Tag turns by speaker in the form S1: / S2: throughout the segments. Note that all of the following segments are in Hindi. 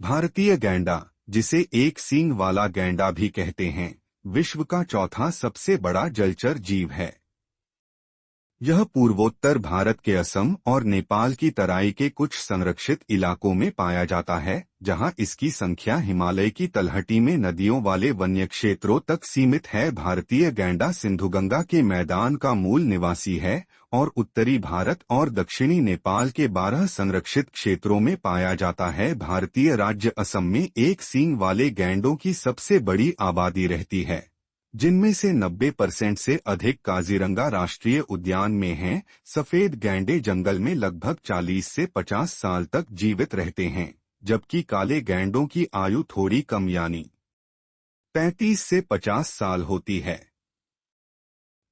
S1: भारतीय गैंडा, जिसे एक सींग वाला गैंडा भी कहते हैं, विश्व का चौथा सबसे बड़ा जलचर जीव है। यह पूर्वोत्तर भारत के असम और नेपाल की तराई के कुछ संरक्षित इलाकों में पाया जाता है, जहां इसकी संख्या हिमालय की तलहटी में नदियों वाले वन्य क्षेत्रों तक सीमित है। भारतीय गैंडा सिंधुगंगा के मैदान का मूल निवासी है और उत्तरी भारत और दक्षिणी नेपाल के 12 संरक्षित क्षेत्रों में पाया जाता है। भारतीय राज्य असम में एक सींग वाले गैंडों की सबसे बड़ी आबादी रहती है, जिनमें से 90% से अधिक काजीरंगा राष्ट्रीय उद्यान में हैं। सफेद गैंडे जंगल में लगभग 40 से 50 साल तक जीवित रहते हैं, जबकि काले गैंडों की आयु थोड़ी कम यानी 35 से 50 साल होती है।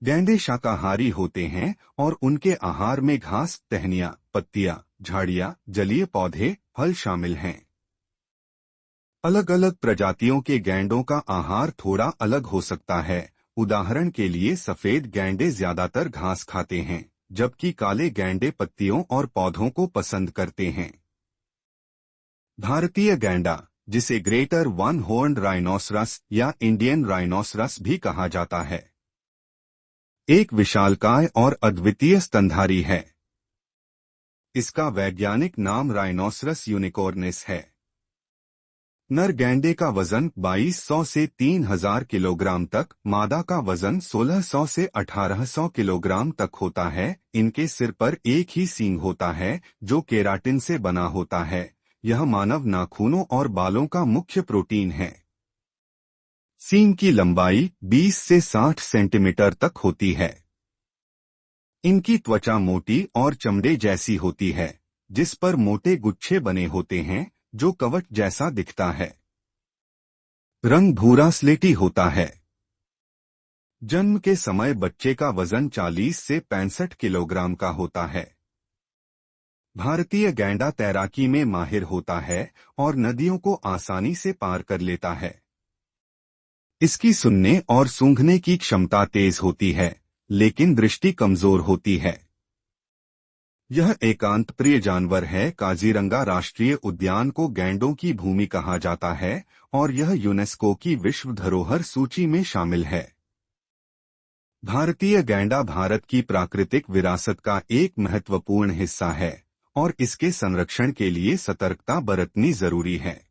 S1: गैंडे शाकाहारी होते हैं और उनके आहार में घास, टहनियाँ, पत्तियां, झाड़ियाँ, जलीय पौधे, फल शामिल हैं। अलग अलग प्रजातियों के गैंडों का आहार थोड़ा अलग हो सकता है। उदाहरण के लिए सफेद गैंडे ज्यादातर घास खाते हैं, जबकि काले गैंडे पत्तियों और पौधों को पसंद करते हैं। भारतीय गैंडा, जिसे ग्रेटर वन हॉर्न्ड राइनोसरस या इंडियन राइनोसरस भी कहा जाता है, एक विशालकाय और अद्वितीय स्तनधारी है। इसका वैज्ञानिक नाम राइनोसरस यूनिकॉर्निस है। नर गैंडे का वजन 2200 से 3000 किलोग्राम तक, मादा का वजन 1600 से 1800 किलोग्राम तक होता है। इनके सिर पर एक ही सींग होता है, जो केराटिन से बना होता है। यह मानव नाखूनों और बालों का मुख्य प्रोटीन है। सींग की लंबाई 20 से 60 सेंटीमीटर तक होती है। इनकी त्वचा मोटी और चमड़े जैसी होती है, जिस पर मोटे गुच्छे बने होते हैं, जो कवच जैसा दिखता है। रंग भूरा स्लेटी होता है। जन्म के समय बच्चे का वजन 40 से 65 किलोग्राम का होता है। भारतीय गैंडा तैराकी में माहिर होता है और नदियों को आसानी से पार कर लेता है। इसकी सुनने और सूंघने की क्षमता तेज होती है, लेकिन दृष्टि कमजोर होती है। यह एकांत प्रिय जानवर है। काजीरंगा राष्ट्रीय उद्यान को गैंडों की भूमि कहा जाता है और यह यूनेस्को की विश्व धरोहर सूची में शामिल है। भारतीय गैंडा भारत की प्राकृतिक विरासत का एक महत्वपूर्ण हिस्सा है और इसके संरक्षण के लिए सतर्कता बरतनी जरूरी है।